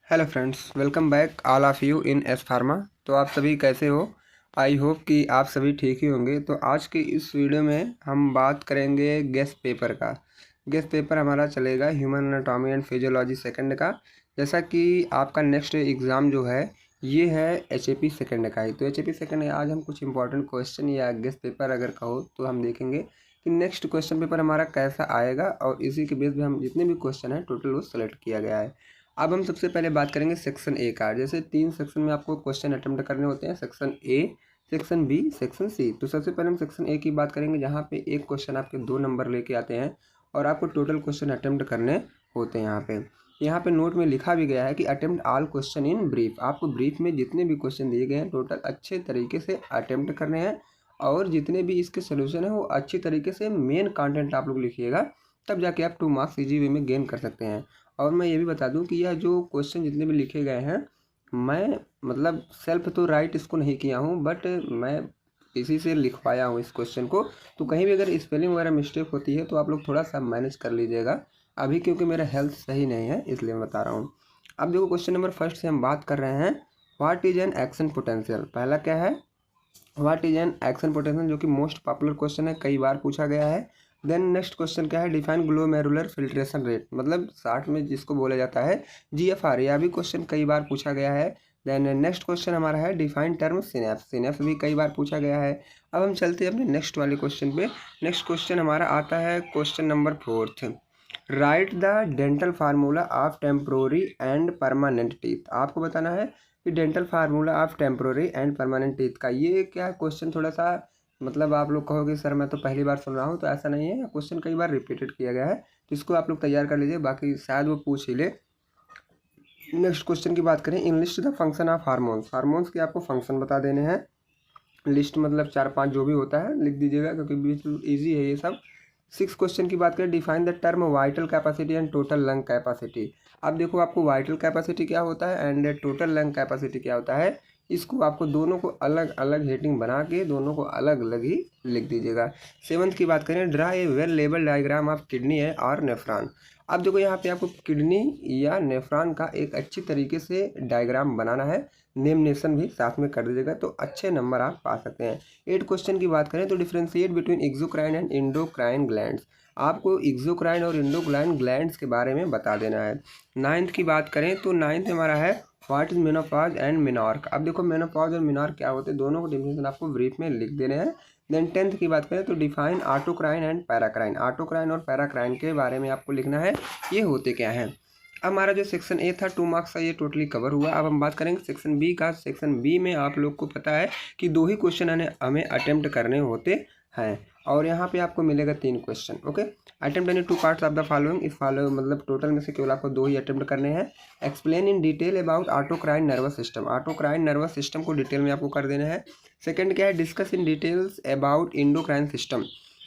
Hello friends, welcome back all of you in S pharma. तो आप सभी कैसे हो? आई होप कि आप सभी ठीक ही होंगे। तो आज की इस वीडियो में हम बात करेंगे गेस्ट पेपर का। गेस्ट पेपर हमारा चलेगा human anatomy and physiology second का। जैसा कि आपका नेक्स्ट एग्ज़ाम जो है ये है एचएपी सेकंड का ही। तो एचएपी सेकंड में आज हम कुछ इंपॉर्टेंट क्वेश्चन या गेस्ट पेपर अगर कहो तो हम देखेंगे कि नेक्स्ट क्वेश्चन पेपर हमारा कैसा आएगा, और इसी के बेस पे हम जितने भी क्वेश्चन हैं टोटल वो सेलेक्ट किया गया है। अब हम सबसे पहले बात करेंगे सेक्शन ए का। जैसे 3 सेक्शन में आपको क्वेश्चन अटेम्प्ट करने होते हैं, section A, section B, section C. तो सबसे पहले हम सेक्शन ए की बात करेंगे, जहाँ पे एक क्वेश्चन आपके 2 नंबर लेके आते हैं और आपको टोटल क्वेश्चन अटेम्प्ट करने होते हैं। यहाँ पे नोट में लिखा भी गया है कि attempt all question in brief. आपको ब्रीफ में जितने भी क्वेश्चन दिए गए हैं टोटल अच्छे तरीके से अटेम्प्ट करने हैं, और जितने भी इसके सोल्यूशन है वो अच्छी तरीके से मेन कंटेंट आप लोग लिखिएगा, तब जाके आप 2 मार्क्स ईजी वे में गेन कर सकते हैं। और मैं ये भी बता दूं कि यह जो क्वेश्चन जितने भी लिखे गए हैं, मैं मतलब सेल्फ तो राइट इसको नहीं किया हूँ, बट मैं इसी से लिखवाया हूँ इस क्वेश्चन को। तो कहीं भी अगर स्पेलिंग वगैरह मिस्टेक होती है तो आप लोग थोड़ा सा मैनेज कर लीजिएगा अभी, क्योंकि मेरा हेल्थ सही नहीं है इसलिए मैं बता रहा हूँ। अब देखो, क्वेश्चन नंबर फर्स्ट से हम बात कर रहे हैं, what is an action potential. पहला क्या है, what is an action potential, जो कि मोस्ट पॉपुलर क्वेश्चन है, कई बार पूछा गया है। देन नेक्स्ट क्वेश्चन क्या है, डिफाइन ग्लोमेरुलर फिल्ट्रेशन रेट, मतलब 60 में जिसको बोला जाता है जीएफआर। यह भी क्वेश्चन कई बार पूछा गया है। देन नेक्स्ट क्वेश्चन हमारा है, डिफाइन टर्म सिनेप्स। सिनेप्स भी कई बार पूछा गया है। अब हम चलते हैं अपने नेक्स्ट वाले क्वेश्चन पे। नेक्स्ट क्वेश्चन हमारा आता है question number 4, right the dental formula of temporary and permanent teeth. आपको बताना है कि dental formula of temporary and permanent teeth का ये क्या क्वेश्चन, थोड़ा सा मतलब आप लोग कहोगे सर मैं तो पहली बार सुन रहा हूँ, तो ऐसा नहीं है, क्वेश्चन कई बार रिपीटेड किया गया है, तो इसको आप लोग तैयार कर लीजिए, बाकी शायद वो पूछ ही ले। नेक्स्ट क्वेश्चन की बात करें, English the function of hormones. Hormones के आपको फंक्शन बता देने हैं, लिस्ट मतलब 4-5 जो भी होता है लिख दीजिएगा, क्योंकि बिल्कुल ईजी है ये सब। 6 क्वेश्चन की बात करें, define the term vital capacity and total lung capacity. अब देखो, आपको वाइटल कैपेसिटी क्या होता है एंड टोटल लंग कैपेसिटी क्या होता है, इसको आपको दोनों को अलग अलग हेडिंग बना के दोनों को अलग अलग ही लिख दीजिएगा। 7th की बात करें, draw a well label diagram of kidney है और नेफ्रॉन। अब देखो, यहाँ पे आपको किडनी या नेफ्रॉन का एक अच्छी तरीके से डायग्राम बनाना है, नेमनेशन भी साथ में कर दीजिएगा, तो अच्छे नंबर आप पा सकते हैं। 8 क्वेश्चन की बात करें तो differentiate between exocrine and endocrine glands. आपको एक्सोक्राइन और एंडोक्राइन ग्लैंड्स के बारे में बता देना है। 9th की बात करें तो 9th हमारा है, व्हाट इज मेनोपॉज एंड मेनॉर्क। अब देखो, मेनोपॉज और मेनॉर्क क्या होते हैं, दोनों को डेफिनेशन आपको ब्रीफ में लिख देने हैं। देन 10th की बात करें तो define autocrine and paracrine. Autocrine और पैराक्राइन के बारे में आपको लिखना है, ये होते क्या हैं। अब हमारा जो सेक्शन ए था 2 मार्क्स का, ये टोटली कवर हुआ। अब हम बात करेंगे सेक्शन बी का। सेक्शन बी में आप लोग को पता है कि 2 ही क्वेश्चन हमें अटेम्प्ट करने होते हैं, और यहाँ पे आपको मिलेगा 3 question. Okay, attempt any 2 parts of the following. इस फॉलो मतलब टोटल में से केवल आपको 2 ही अटेम्प्ट करने हैं। Explain in detail about autocrine nervous system. Autocrine nervous system को डिटेल में आपको कर देना है। सेकंड क्या है, discuss in details about endocrine system.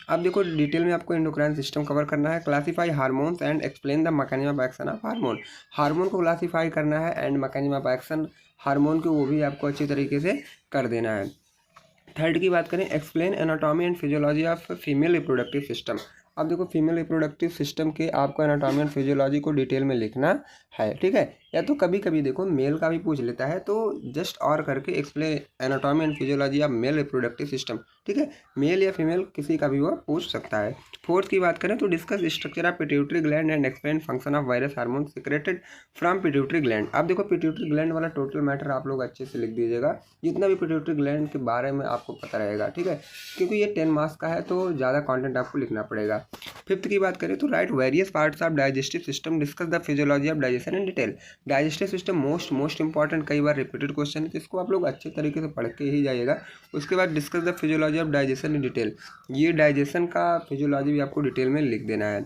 अब देखो, डिटेल में आपको एंडोक्राइन सिस्टम कवर करना है। Classify hormones and explain the mechanism of action of hormone. Hormone को क्लासीफाई करना है and mechanism of action hormone को, वो भी आपको अच्छी तरीके से कर देना है। थर्ड की बात करें, explain anatomy and physiology of female reproductive system. अब देखो, फीमेल रिप्रोडक्टिव सिस्टम के आपको एनाटॉमी एंड फिजियोलॉजी को डिटेल में लिखना है, ठीक है। या तो कभी कभी देखो मेल का भी पूछ लेता है, तो जस्ट और करके explain anatomy and physiology of male reproductive system, ठीक है। मेल या फीमेल किसी का भी वो पूछ सकता है। फोर्थ की बात करें तो discuss structure of pituitary gland and explain function of virus hormone secreted from pituitary gland. अब देखो, पिट्यूटरी ग्लैंड वाला टोटल मैटर आप लोग अच्छे से लिख दीजिएगा, जितना भी पिट्यूटरी ग्लैंड के बारे में आपको पता रहेगा, ठीक है, क्योंकि ये 10 मार्क्स का है तो ज़्यादा कंटेंट आपको लिखना पड़ेगा। 5th की बात करें तो right various parts of digestive system, discuss the physiology of digestion in detail. Digestive system most important, कई बार रिपीटेड क्वेश्चन है, तो इसको आप लोग अच्छे तरीके से पढ़ के ही जाइएगा। उसके बाद discuss the physiology of digestion in detail, ये डाइजेशन का फिजियोलॉजी भी आपको डिटेल में लिख देना है।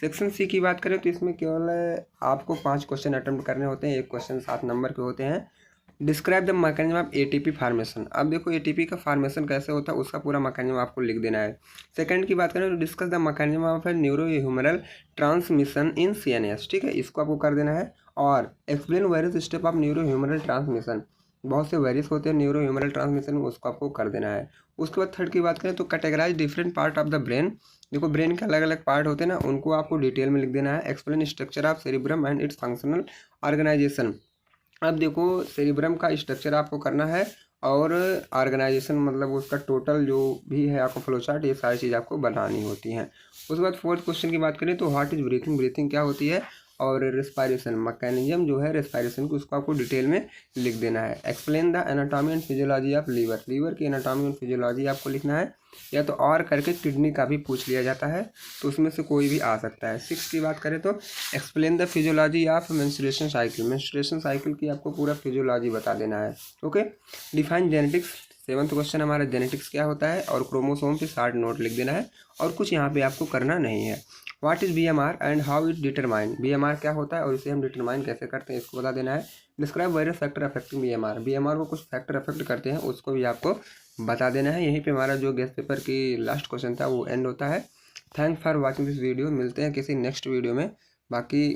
सेक्शन सी की बात करें तो इसमें केवल आपको 5 क्वेश्चन अटेम्प्ट करने होते हैं, एक क्वेश्चन 7 नंबर के होते हैं। Describe the mechanism of ATP formation. अब देखो, एटीपी का फार्मेशन कैसे होता है उसका पूरा मैकेनिज्म आपको लिख देना है। सेकंड की बात करें तो discuss the mechanism of neurohumoral transmission in CNS, ठीक है, इसको आपको कर देना है। और explain various step of neurohumoral transmission, बहुत से वेरियस होते हैं न्यूरो ह्यूमरल ट्रांसमिशन, उसको आपको कर देना है। उसके बाद थर्ड की बात करें तो categorise different part of the brain. देखो, ब्रेन के अलग अलग पार्ट होते हैं ना, उनको आपको डिटेल में लिख देना है। Explain structure of cerebrum and its functional organisation, अब देखो सेरिब्रम का स्ट्रक्चर आपको करना है और ऑर्गेनाइजेशन मतलब उसका टोटल जो भी है आपको फ्लो चार्ट, ये सारी चीज़ आपको बनानी होती हैं। उसके बाद फोर्थ क्वेश्चन की बात करें तो व्हाट इज ब्रीथिंग, ब्रीथिंग क्या होती है, और रेस्पायरेशन मैकेनिज्म जो है रेस्पायरेशन को उसको आपको डिटेल में लिख देना है। Explain the anatomy and physiology of liver, liver की एनाटॉमी एंड फिजियोलॉजी आपको लिखना है, या तो और करके किडनी का भी पूछ लिया जाता है, तो उसमें से कोई भी आ सकता है। 6 की बात करें तो explain the physiology of menstruation cycle, menstruation cycle की आपको पूरा फिजियोलॉजी बता देना है। Okay, define genetics, 7th question हमारा जेनेटिक्स क्या होता है, और क्रोमोसोम पे 60 नोट लिख देना है, और कुछ यहाँ पे आपको करना नहीं है। What is BMR and how it determine, BMR क्या होता है और इसे हम डिटरमाइन कैसे करते हैं इसको बता देना है। Describe various factor affecting BMR, BMR को कुछ फैक्टर अफेक्ट करते हैं उसको भी आपको बता देना है। यहीं पे हमारा जो गेस्ट पेपर की लास्ट क्वेश्चन था वो एंड होता है। Thanks for watching this video, मिलते हैं किसी नेक्स्ट वीडियो में। बाकी